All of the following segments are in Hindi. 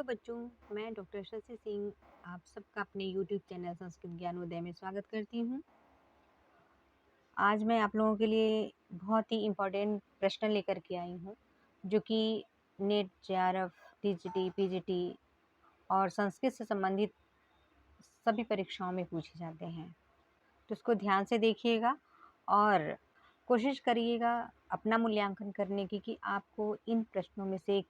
हेलो बच्चों, मैं डॉक्टर शशि सिंह आप सबका अपने यूट्यूब चैनल संस्कृत ज्ञानोदय में स्वागत करती हूँ। आज मैं आप लोगों के लिए बहुत ही इम्पोर्टेंट प्रश्न लेकर के आई हूँ, जो कि नेट, जेआरएफ, टीजीटी, पीजीटी और संस्कृत से संबंधित सभी परीक्षाओं में पूछे जाते हैं। तो इसको ध्यान से देखिएगा और कोशिश करिएगा अपना मूल्यांकन करने की कि आपको इन प्रश्नों में से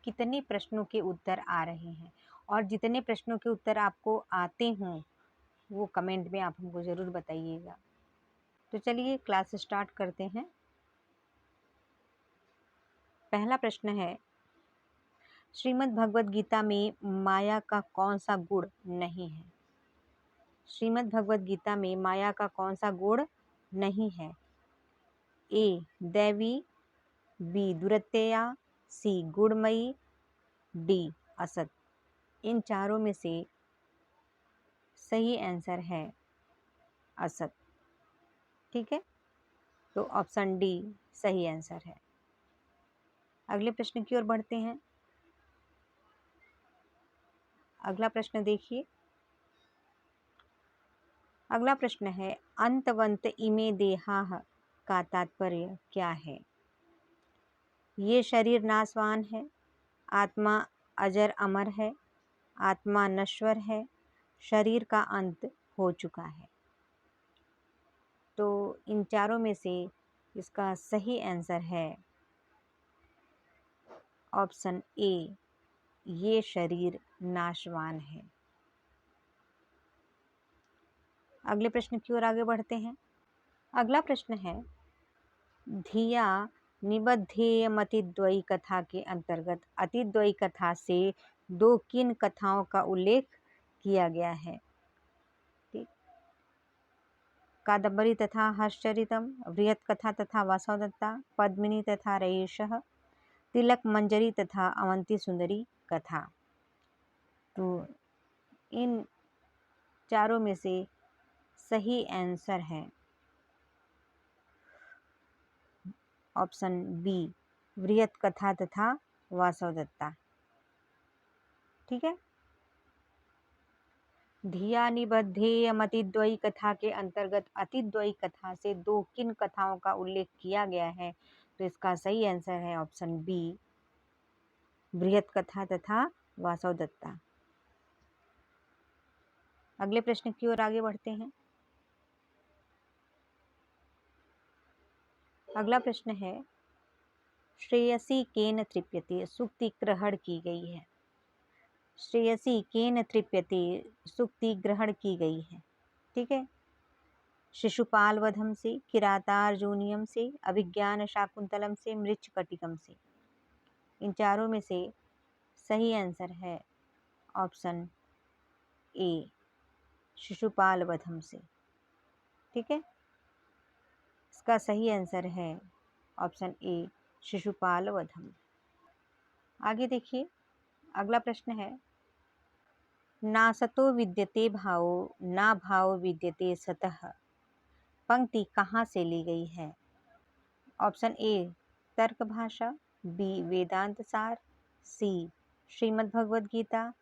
कितने प्रश्नों के उत्तर आ रहे हैं, और जितने प्रश्नों के उत्तर आपको आते हों वो कमेंट में आप हमको ज़रूर बताइएगा। तो चलिए क्लास स्टार्ट करते हैं। पहला प्रश्न है, श्रीमद् भगवद गीता में माया का कौन सा गुण नहीं है? श्रीमद् भगवद गीता में माया का कौन सा गुण नहीं है? ए दैवी, बी दुरत्यया, सी गुणमयी, डी असत। इन चारों में से सही आंसर है असत। ठीक है, तो ऑप्शन डी सही आंसर है। अगले प्रश्न की ओर बढ़ते हैं। अगला प्रश्न देखिए। अगला प्रश्न है, अंतवंत इमे देहाः का तात्पर्य क्या है? ये शरीर नाशवान है, आत्मा अजर अमर है, आत्मा नश्वर है, शरीर का अंत हो चुका है। तो इन चारों में से इसका सही आंसर है ऑप्शन ए, ये शरीर नाशवान है। अगले प्रश्न की ओर आगे बढ़ते हैं। अगला प्रश्न है, धिया निबद्धेयमतिद्वयी कथा के अंतर्गत अतिद्वयी कथा से दो किन कथाओं का उल्लेख किया गया है? ठीक, कादम्बरी तथा हर्षचरितम, बृहत कथा तथा वासवदत्ता, पद्मिनी तथा रयेशः, तिलक मंजरी तथा अवंती सुंदरी कथा। तो इन चारों में से सही आंसर है ऑप्शन बी, बृहत कथा तथा वासवदत्ता। ठीक है, धिया निबद्धेयमतिद्वयी कथा के अंतर्गत अतिद्वयी कथा से दो किन कथाओं का उल्लेख किया गया है? तो इसका सही आंसर है ऑप्शन बी, बृहत कथा तथा वासवदत्ता। अगले प्रश्न की ओर आगे बढ़ते हैं। अगला प्रश्न है, श्रेयसी केन तृप्यते सूक्ति ग्रहण की गई है। श्रेयसी केन तृप्यते सूक्ति ग्रहण की गई है। ठीक है, शिशुपाल वधम से, किरातार्जुनीयम से, अभिज्ञान शाकुंतलम से, मृच्छकटिकम से। इन चारों में से सही आंसर है ऑप्शन ए, शिशुपाल वधम से। ठीक है, इसका सही आंसर है ऑप्शन ए, शिशुपाल वधम। आगे देखिए। अगला प्रश्न है, नासतो विद्यते भावो ना भाव विद्यते सतः पंक्ति कहाँ से ली गई है? ऑप्शन ए, तर्क भाषा, बी, वेदांत सार, सी, श्रीमद् भगवद गीता,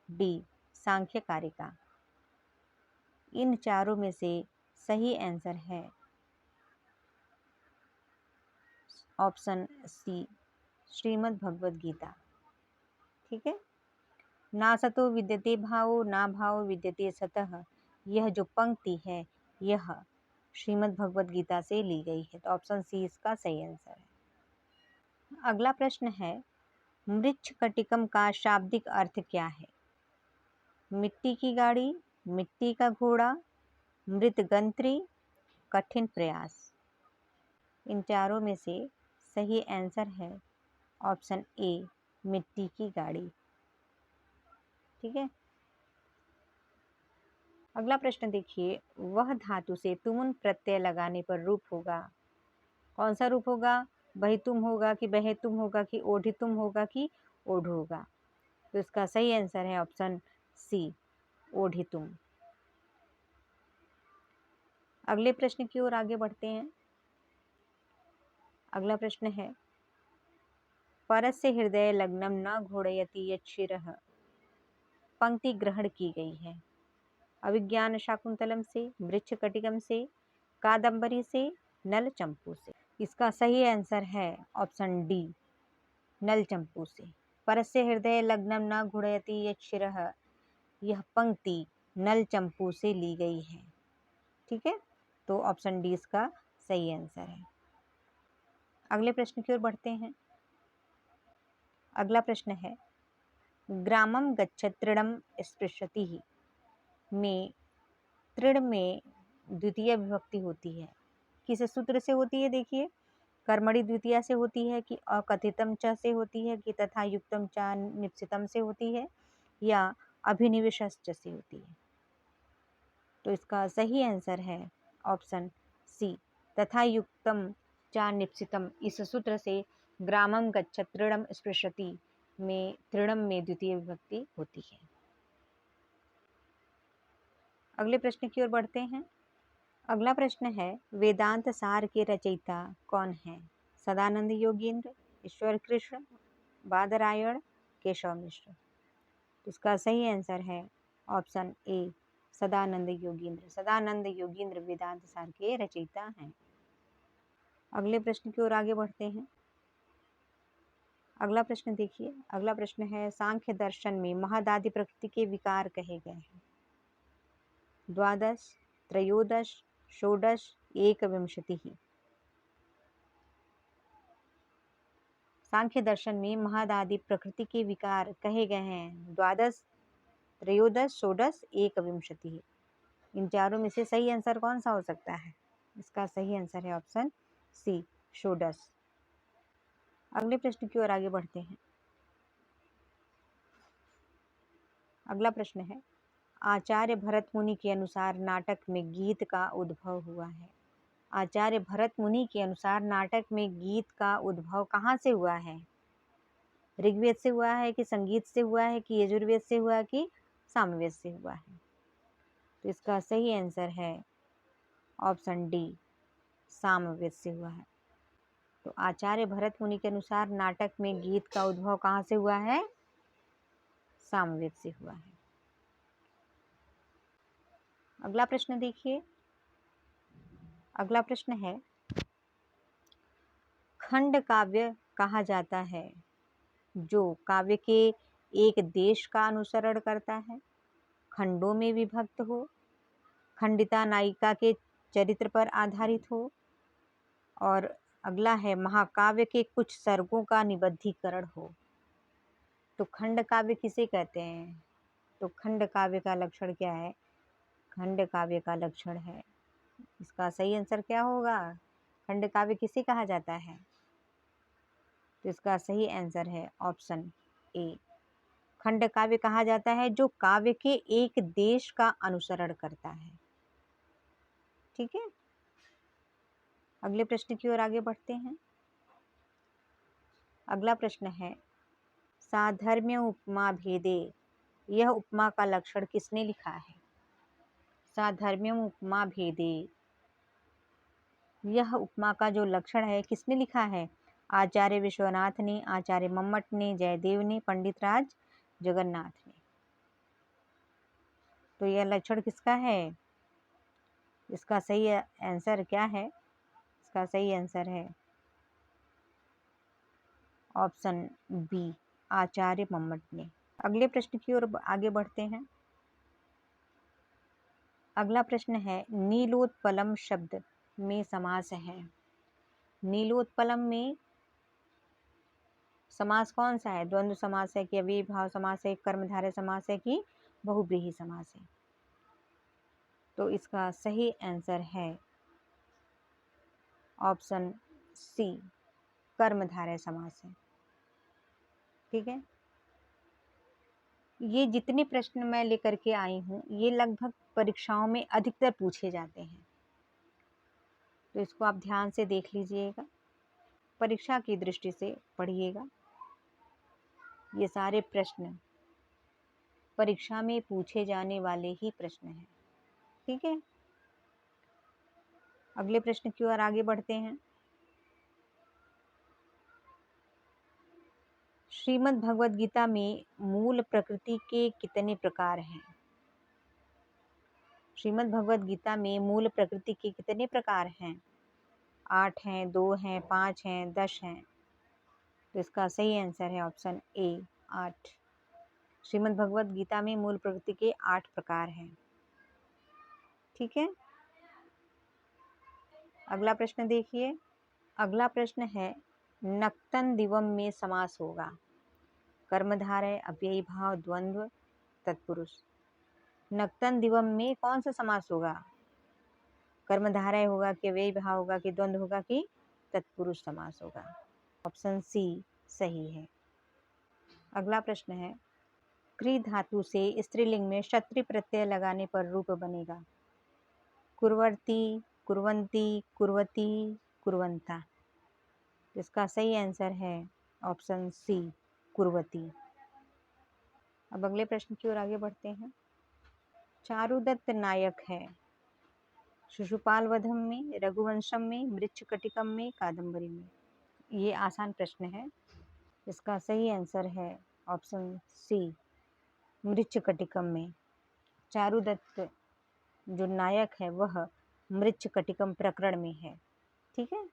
डी, सांख्य कारिका। इन चारों में से सही आंसर है ऑप्शन सी, श्रीमद् भगवद गीता। ठीक है, ना सतो विद्यते भावो ना भाव विद्यते सतः, यह जो पंक्ति है यह श्रीमद् भगवद गीता से ली गई है। तो ऑप्शन सी इसका सही आंसर है। अगला प्रश्न है, मृच्छकटिकम का शाब्दिक अर्थ क्या है? मिट्टी की गाड़ी, मिट्टी का घोड़ा, मृतगंत्री, कठिन प्रयास। इन चारों में से सही आंसर है ऑप्शन ए, मिट्टी की गाड़ी। ठीक है, अगला प्रश्न देखिए। वह धातु से तुमुन प्रत्यय लगाने पर रूप होगा। कौन सा रूप होगा? वही तुम होगा कि बहे तुम होगा कि ओढ़ी तुम होगा कि ओढ़ होगा? तो इसका सही आंसर है ऑप्शन सी, ओढ़ी तुम। अगले प्रश्न की ओर आगे बढ़ते हैं। अगला प्रश्न है, परस्य हृदय लग्नम न घोड़यति यच्छिरः पंक्ति ग्रहण की गई है। अभिज्ञान शाकुंतलम से, वृक्ष कटिकम से, कादम्बरी से, नल चंपू से। इसका सही आंसर है ऑप्शन डी, नल चंपू से। परस्य हृदय लग्नम न घुड़यति यच्छिरः, यह पंक्ति नल चंपू से ली गई है। ठीक है, तो ऑप्शन डी इसका सही आंसर है। अगले प्रश्न की ओर बढ़ते हैं। अगला प्रश्न है, ग्रामम गच्छत् तृणम स्पृशति में तृण में द्वितीय विभक्ति होती है, किस सूत्र से होती है? देखिए, कर्मणि द्वितीया से होती है, कि अकथितम च से होती है, कि तथा युक्तम च निप्सितम से होती है, या अभिनिवेशश्च से होती है? तो इसका सही आंसर है ऑप्शन सी, तथा युक्तम च निप्सितम। इस सूत्र से ग्रामम गच्छत् तृणम स्पृशति में तृणम में द्वितीय विभक्ति होती है। अगले प्रश्न की ओर बढ़ते हैं। अगला प्रश्न है, वेदांत सार के रचयिता कौन है? सदानंद योगींद्र, ईश्वर कृष्ण, बादरायण, केशव मिश्र। इसका सही आंसर है ऑप्शन ए, सदानंद योगींद्र। सदानंद योगींद्र वेदांत सार के रचयिता हैं। अगले प्रश्न की ओर आगे बढ़ते हैं। अगला प्रश्न देखिए, अगला प्रश्न है, सांख्य दर्शन में महदादि प्रकृति के विकार कहे गए हैं। द्वादश, त्रयोदश, षोडश, एकविंशति। सांख्य दर्शन में महदादि प्रकृति के विकार कहे गए हैं द्वादश, त्रयोदश, षोडश, एकविंशति। इन चारों में से सही आंसर कौन सा हो सकता है? इसका सही आंसर है ऑप्शन सी, षोडश। अगले प्रश्न की ओर आगे बढ़ते हैं। अगला प्रश्न है, आचार्य भरत मुनि के अनुसार नाटक में गीत का उद्भव हुआ है। आचार्य भरत मुनि के अनुसार नाटक में गीत का उद्भव कहाँ से हुआ है? ऋग्वेद से हुआ है, कि संगीत से हुआ है, कि यजुर्वेद से हुआ, कि सामवेद से हुआ है? तो इसका सही आंसर है ऑप्शन डी, सामवेद से हुआ है। तो आचार्य भरत मुनि के अनुसार नाटक में गीत का उद्भव कहाँ से हुआ है? सामवेद से हुआ है। अगला प्रश्न देखिए, अगला प्रश्न है, खंड काव्य कहा जाता है जो काव्य के एक देश का अनुसरण करता है, खंडों में विभक्त हो, खंडिता नायिका के चरित्र पर आधारित हो, और अगला है, महाकाव्य के कुछ सर्गों का निबद्धीकरण हो। तो खंड काव्य किसे कहते हैं? तो खंड काव्य का लक्षण क्या है? खंड काव्य का लक्षण है, इसका सही आंसर क्या होगा? खंड काव्य किसे कहा जाता है? तो इसका सही आंसर है ऑप्शन ए, खंड काव्य कहा जाता है जो काव्य के एक देश का अनुसरण करता है। ठीक है, अगले प्रश्न की ओर आगे बढ़ते हैं। अगला प्रश्न है, साधर्म्य उपमा भेदे, यह उपमा का लक्षण किसने लिखा है? साधर्म्य उपमा भेदे, यह उपमा का जो लक्षण है किसने लिखा है? आचार्य विश्वनाथ ने, आचार्य मम्मट ने, जयदेव ने, पंडित राज जगन्नाथ ने। तो यह लक्षण किसका है? इसका सही आंसर क्या है? इसका सही आंसर है ऑप्शन बी, आचार्य मम्मट ने। अगले प्रश्न की ओर आगे बढ़ते हैं। अगला प्रश्न है, नीलोत्पलम शब्द में समास है। नीलोत्पलम में समास कौन सा है? द्वंद्व समास है, कि अव्ययीभाव समास है, कर्मधारय समास है, कि बहुव्रीहि समास है? तो इसका सही आंसर है ऑप्शन सी, कर्मधारय समास है। ठीक है, ये जितने प्रश्न मैं लेकर के आई हूँ ये लगभग परीक्षाओं में अधिकतर पूछे जाते हैं, तो इसको आप ध्यान से देख लीजिएगा, परीक्षा की दृष्टि से पढ़िएगा। ये सारे प्रश्न परीक्षा में पूछे जाने वाले ही प्रश्न हैं। ठीक है, अगले प्रश्न की ओर आगे बढ़ते हैं। श्रीमद् भगवद गीता में मूल प्रकृति के कितने प्रकार हैं? श्रीमद् भगवद गीता में मूल प्रकृति के कितने प्रकार हैं? 8 हैं, 2 हैं, 5 हैं, 10 हैं। तो इसका सही आंसर है ऑप्शन ए 8। श्रीमद् भगवद गीता में मूल प्रकृति के 8 प्रकार हैं। ठीक है, अगला प्रश्न देखिए। अगला प्रश्न है नक्तन दिवम में समास होगा कर्मधारय, अव्ययी भाव, द्वंद्व, तत्पुरुष। नक्तन दिवम में कौन सा समास होगा? कर्मधारय होगा कि अव्ययी भाव होगा कि द्वंद्व होगा कि तत्पुरुष समास होगा? ऑप्शन सी सही है। अगला प्रश्न है क्री धातु से स्त्रीलिंग में क्षत्रि प्रत्यय लगाने पर रूप बनेगा कुर्वती, कुर्वंती, कुर्वती, कुर्वंता। इसका सही आंसर है ऑप्शन सी कुर्वती। अब अगले प्रश्न की ओर आगे बढ़ते हैं। चारुदत्त नायक है शिशुपाल वधम में, रघुवंशम में, मृच्छकटिकम में, कादम्बरी में। ये आसान प्रश्न है। इसका सही आंसर है ऑप्शन सी मृच्छकटिकम में। चारुदत्त जो नायक है वह मृच्छकटिकम प्रकरण में है। ठीक है,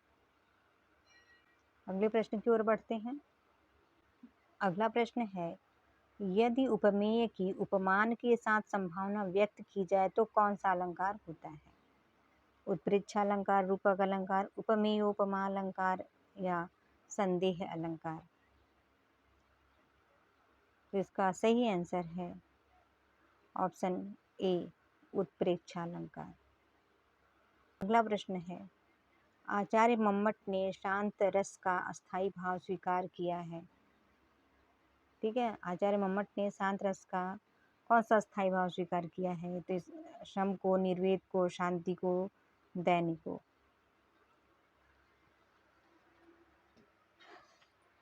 अगले प्रश्न की ओर बढ़ते हैं। अगला प्रश्न है यदि उपमेय की उपमान के साथ संभावना व्यक्त की जाए तो कौन सा अलंकार होता है? उत्प्रेक्षा अलंकार, रूपक अलंकार, उपमेय उपमा अलंकार या संदेह अलंकार। तो इसका सही आंसर है ऑप्शन ए उत्प्रेक्षा अलंकार। अगला प्रश्न है आचार्य मम्मट ने शांत रस का अस्थाई भाव स्वीकार किया है। ठीक है, आचार्य मम्मट ने शांत रस का कौन सा अस्थाई भाव स्वीकार किया है? तो इस शम को, निर्वेद को, शांति को, दैनिक को।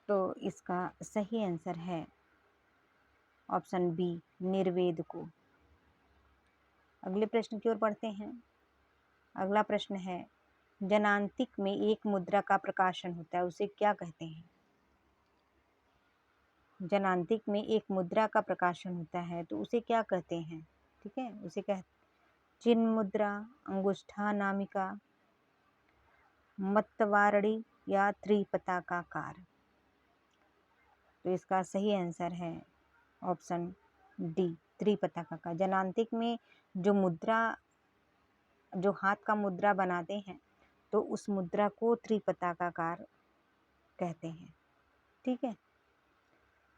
तो इसका सही आंसर है ऑप्शन बी निर्वेद को। अगले प्रश्न की ओर बढ़ते हैं। अगला प्रश्न है जनांतिक में एक मुद्रा का प्रकाशन होता है उसे क्या कहते हैं? जनांतिक में एक मुद्रा का प्रकाशन होता है तो उसे क्या कहते हैं? ठीक है, उसे चिन्ह मुद्रा, अंगुष्ठानामिका, मत्तवारणी या त्रिपताकाकार। तो इसका सही आंसर है ऑप्शन डी त्रिपताकाकार। जनांतिक में जो मुद्रा, जो हाथ का मुद्रा बनाते हैं तो उस मुद्रा को त्रिपताकाकार कहते हैं। ठीक है,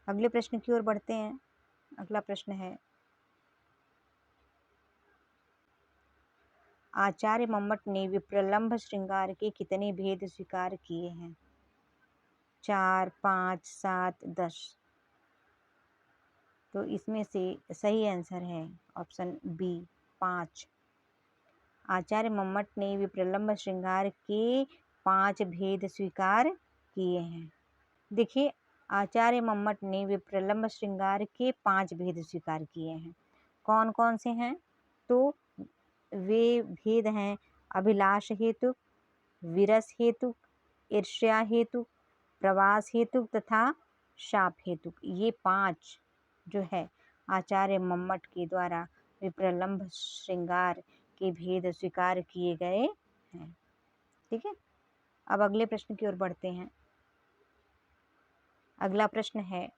अगले प्रश्न की ओर बढ़ते हैं। अगला प्रश्न है आचार्य मम्मट ने विप्रलंभ श्रृंगार के कितने भेद स्वीकार किए हैं? 4, 5, 7, 10। तो इसमें से सही आंसर है ऑप्शन बी 5। आचार्य मम्मट ने विप्रलंभ श्रृंगार के 5 भेद स्वीकार किए हैं। देखिए, आचार्य मम्मट ने विप्रलंभ श्रृंगार के 5 भेद स्वीकार किए हैं। कौन कौन से हैं? तो वे भेद हैं अभिलाष हेतु, विरस हेतु, ईर्ष्या हेतु, प्रवास हेतु तथा शाप हेतु। ये 5 जो है आचार्य मम्मट के द्वारा विप्रलंभ श्रृंगार के भेद स्वीकार किए गए हैं। ठीक है, अब अगले प्रश्न की ओर बढ़ते हैं। अगला प्रश्न है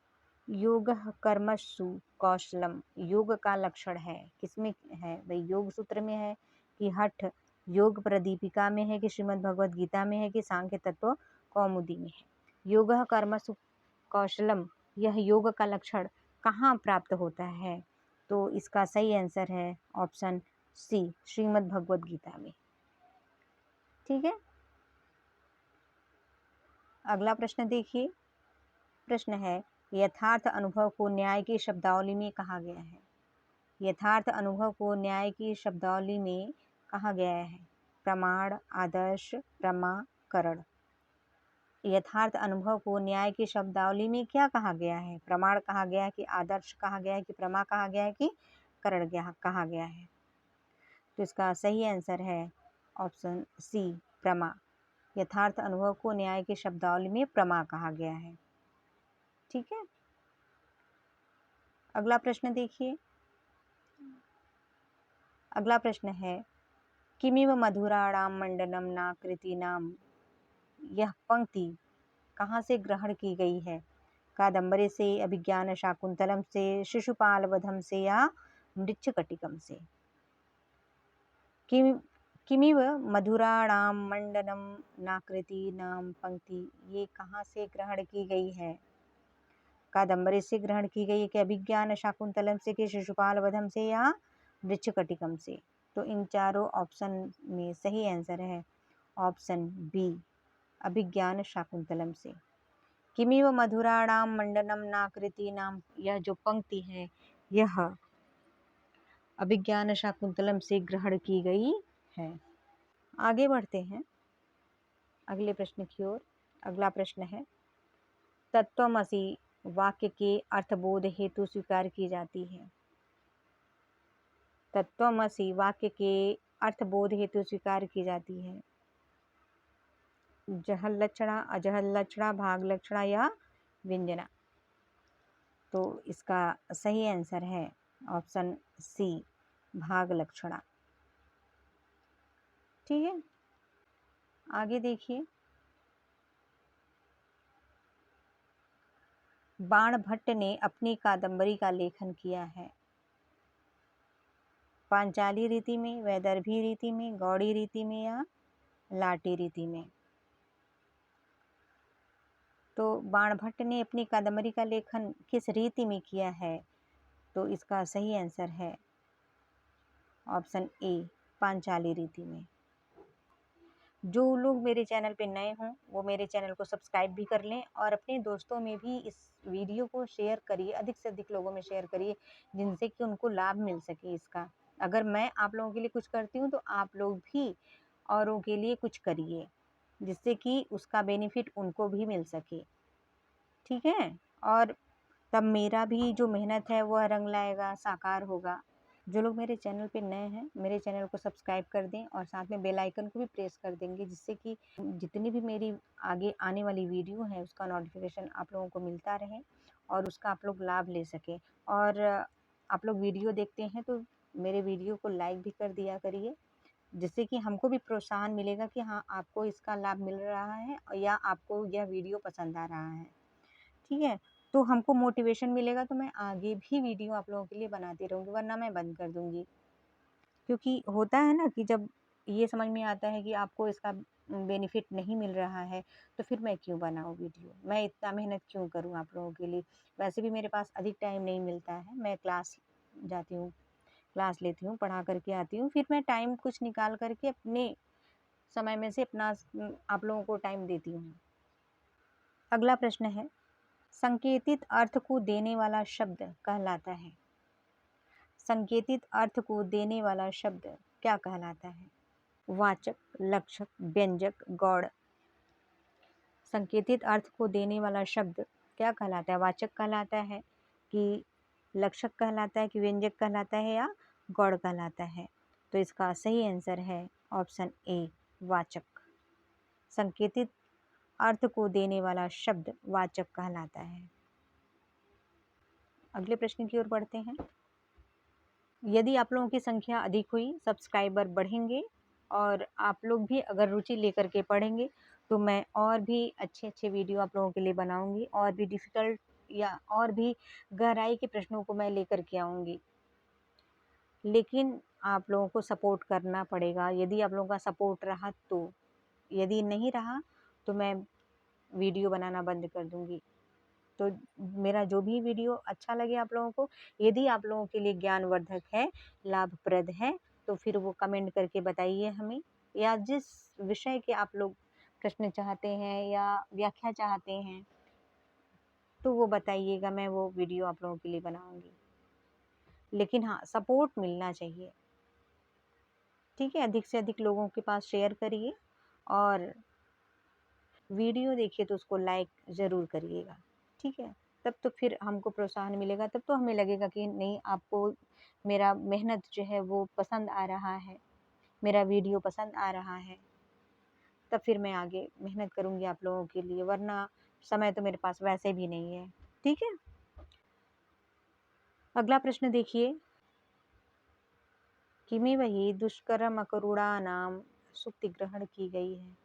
योगः कर्मसु कौशलम योग का लक्षण है, किसमें है भाई? योग सूत्र में है कि हठ योग प्रदीपिका में है कि श्रीमद् भगवद गीता में है कि सांख्य तत्व कौमुदी में है? योगः कर्मसु कौशलम, यह योग का लक्षण कहाँ प्राप्त होता है? तो इसका सही आंसर है ऑप्शन सी श्रीमद् भगवद गीता में। ठीक है, अगला प्रश्न देखिए। प्रश्न है यथार्थ अनुभव को न्याय की शब्दावली में कहा गया है? यथार्थ अनुभव को न्याय की शब्दावली में कहा गया है प्रमाण, आदर्श, प्रमा, करण। यथार्थ अनुभव को न्याय की शब्दावली में क्या कहा गया है? प्रमाण कहा गया है कि आदर्श कहा गया है कि प्रमा कहा गया है कि करण कहा गया है? तो इसका सही आंसर है ऑप्शन सी प्रमा। यथार्थ अनुभव को न्याय की शब्दावली में प्रमा कहा गया है। ठीक है। अगला प्रश्न देखिए। अगला प्रश्न है किमिव मधुराणाम मंडनम नाकृतीनाम, यह पंक्ति कहाँ से ग्रहण की गई है? कादम्बरी से, अभिज्ञान शाकुंतलम से, शिशुपाल वधम से या मृच्छकटिकम से? किम किमिव मधुराणाम मंडनम नाकृतीनाम पंक्ति ये कहाँ से ग्रहण की गई है? कादम्बरी से ग्रहण की गई है कि अभिज्ञान शाकुंतलम से, कि शिशुपाल वधम से या मृच्छकटिकम से? तो इन चारों ऑप्शन में सही आंसर है ऑप्शन बी, अभिज्ञान शाकुंतलम से। किमिव मधुराणाम मंडनम नाकृतीनाम, यह जो पंक्ति है यह अभिज्ञान शाकुंतलम से ग्रहण की गई है। आगे बढ़ते हैं अगले प्रश्न की ओर। अगला प्रश्न है तत्वमसि वाक्य के अर्थबोध हेतु स्वीकार की जाती है। तत्वमसि वाक्य के अर्थबोध हेतु स्वीकार की जाती है। जहल लक्षणा, अजहल लक्षणा, भाग लक्षणा या व्यंजना? तो इसका सही आंसर है ऑप्शन सी, भाग लक्षणा। ठीक है। आगे देखिए। बाणभट्ट ने अपनी कादंबरी का लेखन किया है पांचाली रीति में, वैदर्भी रीति में, गौड़ी रीति में या लाटी रीति में? तो बाणभट्ट ने अपनी कादंबरी का लेखन किस रीति में किया है? तो इसका सही आंसर है ऑप्शन ए, पांचाली रीति में। जो लोग मेरे चैनल पे नए हों वो मेरे चैनल को सब्सक्राइब भी कर लें और अपने दोस्तों में भी इस वीडियो को शेयर करिए, अधिक से अधिक लोगों में शेयर करिए जिनसे कि उनको लाभ मिल सके इसका। अगर मैं आप लोगों के लिए कुछ करती हूँ तो आप लोग भी औरों के लिए कुछ करिए जिससे कि उसका बेनिफिट उनको भी मिल सके। ठीक है। और तब मेरा भी जो मेहनत है वह रंग लाएगा, साकार होगा। जो लोग मेरे चैनल पे नए हैं मेरे चैनल को सब्सक्राइब कर दें और साथ में बेल आइकन को भी प्रेस कर देंगे जिससे कि जितनी भी मेरी आगे आने वाली वीडियो है उसका नोटिफिकेशन आप लोगों को मिलता रहे और उसका आप लोग लाभ ले सकें। और आप लोग वीडियो देखते हैं तो मेरे वीडियो को लाइक भी कर दिया करिए जिससे कि हमको भी प्रोत्साहन मिलेगा कि हाँ आपको इसका लाभ मिल रहा है या आपको यह वीडियो पसंद आ रहा है। ठीक है। तो हमको मोटिवेशन मिलेगा तो मैं आगे भी वीडियो आप लोगों के लिए बनाती रहूँगी, वरना मैं बंद कर दूँगी। क्योंकि होता है ना कि जब ये समझ में आता है कि आपको इसका बेनिफिट नहीं मिल रहा है तो फिर मैं क्यों बनाऊँ वीडियो, मैं इतना मेहनत क्यों करूँ आप लोगों के लिए। वैसे भी मेरे पास अधिक टाइम नहीं मिलता है, मैं क्लास जाती हूँ, क्लास लेती हूँ, पढ़ा करके आती हूँ, फिर मैं टाइम कुछ निकाल करके अपने समय में से अपना आप लोगों को टाइम देती हूँ। अगला प्रश्न है संकेतित अर्थ को देने वाला शब्द कहलाता है। संकेतित अर्थ को देने वाला शब्द क्या कहलाता है? वाचक, लक्षक, व्यंजक, गौड़? संकेतित अर्थ को देने वाला शब्द क्या कहलाता है? वाचक कहलाता है कि लक्षक कहलाता है कि व्यंजक कहलाता है या गौड़ कहलाता है? तो इसका सही आंसर है ऑप्शन ए, वाचक। संकेतित अर्थ को देने वाला शब्द वाचक कहलाता है। अगले प्रश्न की ओर बढ़ते हैं। यदि आप लोगों की संख्या अधिक हुई, सब्सक्राइबर बढ़ेंगे और आप लोग भी अगर रुचि लेकर के पढ़ेंगे तो मैं और भी अच्छे वीडियो आप लोगों के लिए बनाऊंगी और भी डिफ़िकल्ट या और भी गहराई के प्रश्नों को मैं लेकर के आऊँगी। लेकिन आप लोगों को सपोर्ट करना पड़ेगा। यदि आप लोगों का सपोर्ट रहा तो, यदि नहीं रहा तो मैं वीडियो बनाना बंद कर दूँगी। तो मेरा जो भी वीडियो अच्छा लगे आप लोगों को, यदि आप लोगों के लिए ज्ञानवर्धक है, लाभप्रद है, तो फिर वो कमेंट करके बताइए हमें, या जिस विषय के आप लोग प्रश्न चाहते हैं या व्याख्या चाहते हैं तो वो बताइएगा, मैं वो वीडियो आप लोगों के लिए बनाऊंगी। लेकिन हाँ, सपोर्ट मिलना चाहिए। ठीक है। अधिक से अधिक लोगों के पास शेयर करिए और वीडियो देखिए तो उसको लाइक ज़रूर करिएगा। ठीक है। तब तो फिर हमको प्रोत्साहन मिलेगा, तब तो हमें लगेगा कि नहीं आपको मेरा मेहनत जो है वो पसंद आ रहा है, मेरा वीडियो पसंद आ रहा है, तब फिर मैं आगे मेहनत करूँगी आप लोगों के लिए, वरना समय तो मेरे पास वैसे भी नहीं है। ठीक है। अगला प्रश्न देखिए, किमी वही दुष्कर्म अकरुणा नाम सुक्ति ग्रहण की गई है।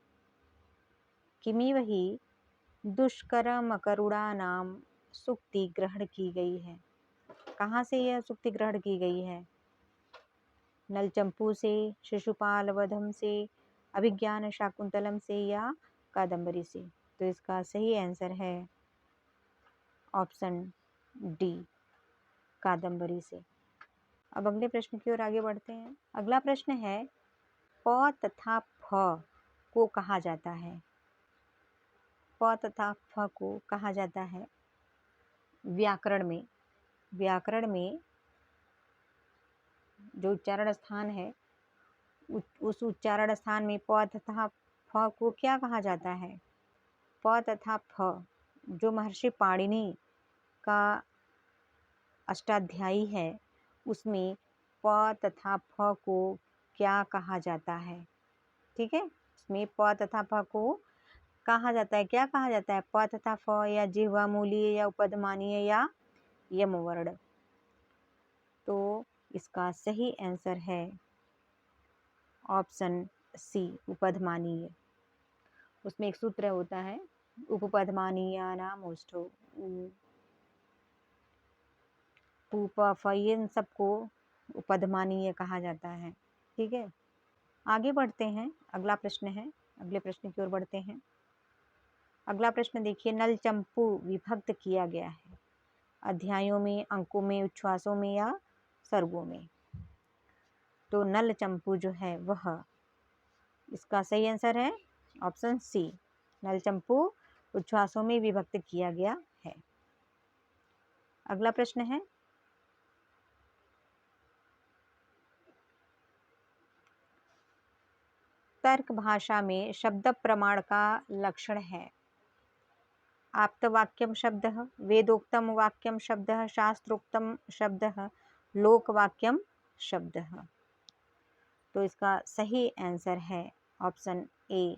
किमी वही दुष्कर्म अकरुणा नाम सुक्ति ग्रहण की गई है। कहाँ से यह सुक्ति ग्रहण की गई है? नलचंपू से, शिशुपाल वधम से, अभिज्ञान शाकुंतलम से या कादम्बरी से? तो इसका सही आंसर है ऑप्शन डी, कादम्बरी से। अब अगले प्रश्न की ओर आगे बढ़ते हैं। अगला प्रश्न है, प तथा फ को कहा जाता है? प तथा फ को कहा जाता है व्याकरण में। व्याकरण में जो उच्चारण स्थान है, उस उच्चारण स्थान में प तथा फ को क्या कहा जाता है? प तथा फ जो महर्षि पाणिनि का अष्टाध्यायी है, उसमें प तथा फ को क्या कहा जाता है? ठीक है, इसमें प तथा फ को कहा जाता है, क्या कहा जाता है? प तथा फ या जिह्वा मूलीय या उपधमानीय या यम वर्ण? तो इसका सही आंसर है ऑप्शन सी, उपधमानीय। उसमें एक सूत्र होता है, उपपधमानीयानाम ओष्ठो, इन सबको उपधमानीय कहा जाता है। ठीक है, आगे बढ़ते हैं। अगला प्रश्न है, अगले प्रश्न की ओर बढ़ते हैं। अगला प्रश्न देखिए, नल चंपू विभक्त किया गया है अध्यायों में, अंकों में, उच्छ्वासों में या सर्गों में? तो नल चंपू जो है वह, इसका सही आंसर है ऑप्शन सी, नल चंपू उच्छ्वासों में विभक्त किया गया है। अगला प्रश्न है, तर्क भाषा में शब्द प्रमाण का लक्षण है? आप्तवाक्यम शब्दः, वेदोक्तम वाक्यम शब्दः, शास्त्रोक्तम शब्दः, लोकवाक्यम शब्दः? तो इसका सही आंसर है ऑप्शन ए,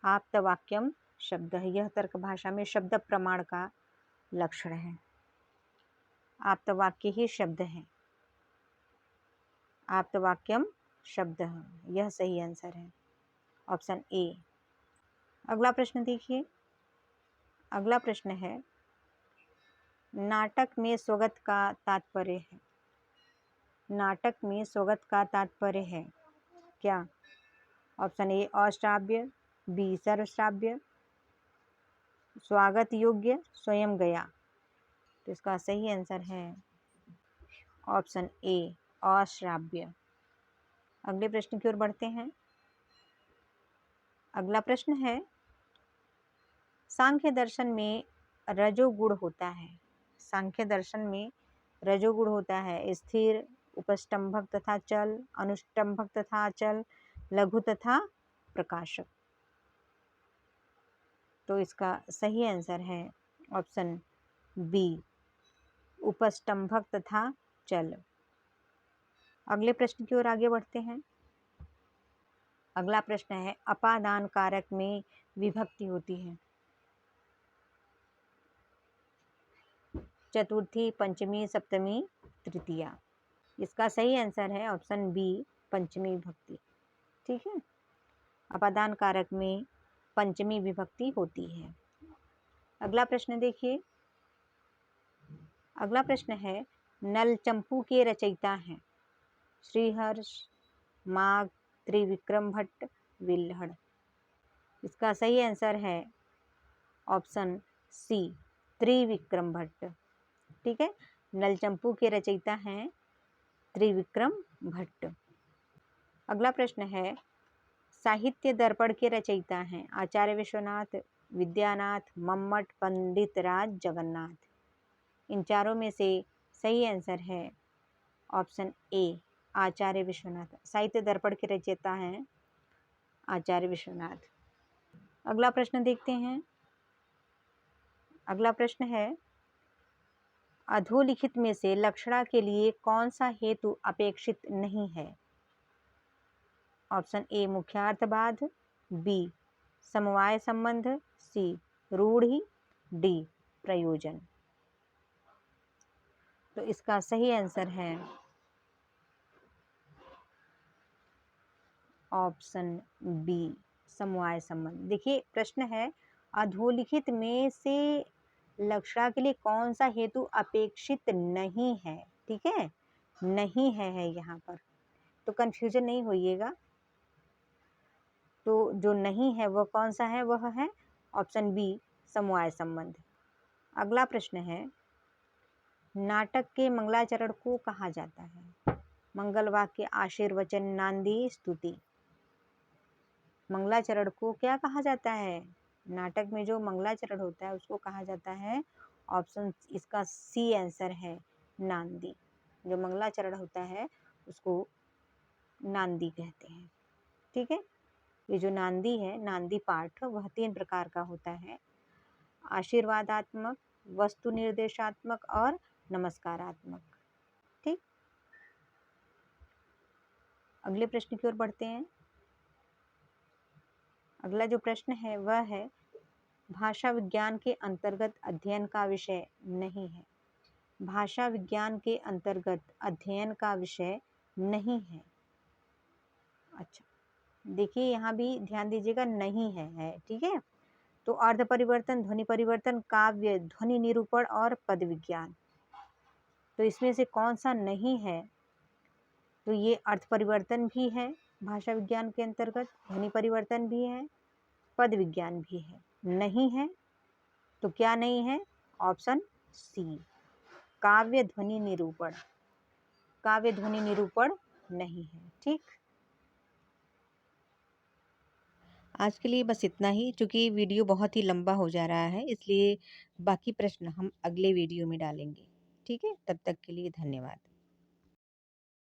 आप्तवाक्यम शब्दः। यह तर्क भाषा में शब्द प्रमाण का लक्षण है। आप्तवाक्य ही शब्द है, आप्तवाक्यम शब्दः, यह सही आंसर है ऑप्शन ए। अगला प्रश्न देखिए, अगला प्रश्न है, नाटक में स्वगत का तात्पर्य है। नाटक में स्वगत का तात्पर्य है क्या? ऑप्शन ए अश्राव्य, बी सर्वश्राव्य, स्वागत योग्य, स्वयं गया? तो इसका सही आंसर है ऑप्शन ए, अश्राव्य। अगले प्रश्न की ओर बढ़ते हैं। अगला प्रश्न है, सांख्य दर्शन में रजोगुण होता है। सांख्य दर्शन में रजोगुण होता है स्थिर, उपस्टंभक तथा चल, अनुष्टंभक तथा अचल, लघु तथा प्रकाशक? तो इसका सही आंसर है ऑप्शन बी, उपस्टंभक तथा चल। अगले प्रश्न की ओर आगे बढ़ते हैं। अगला प्रश्न है, अपादान कारक में विभक्ति होती है। चतुर्थी, पंचमी, सप्तमी, तृतीया? इसका सही आंसर है ऑप्शन बी, पंचमी विभक्ति। ठीक है, अपादान कारक में पंचमी विभक्ति होती है। अगला प्रश्न देखिए, अगला प्रश्न है, नलचंपू के रचयिता हैं श्रीहर्ष, माघ, त्रिविक्रम भट्ट, विल्हड़? इसका सही आंसर है ऑप्शन सी, त्रिविक्रम भट्ट। ठीक है, नलचंपू के रचयिता हैं त्रिविक्रम भट्ट। अगला प्रश्न है, साहित्य दर्पण के रचयिता हैं आचार्य विश्वनाथ, विद्यानाथ, मम्मट, पंडित राज जगन्नाथ? इन चारों में से सही आंसर है ऑप्शन ए, आचार्य विश्वनाथ। साहित्य दर्पण के रचयिता हैं आचार्य विश्वनाथ। अगला प्रश्न देखते हैं। अगला प्रश्न है, अधोलिखित में से लक्षणा के लिए कौन सा हेतु अपेक्षित नहीं है? ऑप्शन ए, मुख्यार्थवाद, बी, समवाय संबंध, सी, रूढ़ि, डी, प्रयोजन? तो इसका सही आंसर है ऑप्शन बी, समवाय संबंध। देखिए प्रश्न है, अधोलिखित में से लक्षणा के लिए कौन सा हेतु अपेक्षित नहीं है। ठीक है, नहीं है यहाँ पर, तो कंफ्यूजन नहीं होइएगा। तो जो नहीं है वह कौन सा है, वह है ऑप्शन बी, समवाय संबंध। अगला प्रश्न है, नाटक के मंगलाचरण को कहा जाता है। मंगल वाक्य, आशीर्वचन, नांदी, स्तुति। मंगलाचरण को क्या कहा जाता है? नाटक में जो मंगलाचरण होता है उसको कहा जाता है, ऑप्शन इसका सी आंसर है, नांदी। जो मंगलाचरण होता है उसको नांदी कहते हैं। ठीक है, ये जो नांदी है, नांदी पाठ, वह 3 प्रकार का होता है, आशीर्वादात्मक, वस्तु निर्देशात्मक और नमस्कारात्मक। ठीक, अगले प्रश्न की ओर बढ़ते हैं। अगला जो प्रश्न है वह है, भाषा विज्ञान के अंतर्गत अध्ययन का विषय नहीं है। भाषा विज्ञान के अंतर्गत अध्ययन का विषय नहीं है। अच्छा, देखिए यहाँ भी ध्यान दीजिएगा, नहीं है। ठीक है, तो अर्थ परिवर्तन, ध्वनि परिवर्तन, काव्य, ध्वनि निरूपण और पद विज्ञान। तो इसमें से कौन सा नहीं है? तो ये अर्थ परिवर्तन भी है भाषा विज्ञान के अंतर्गत, ध्वनि परिवर्तन भी है, पद विज्ञान भी है। नहीं है तो क्या नहीं है? ऑप्शन सी, काव्य ध्वनि निरूपण। काव्य ध्वनि निरूपण नहीं है। ठीक, आज के लिए बस इतना ही। चूंकि वीडियो बहुत ही लंबा हो जा रहा है, इसलिए बाकी प्रश्न हम अगले वीडियो में डालेंगे। ठीक है, तब तक के लिए धन्यवाद।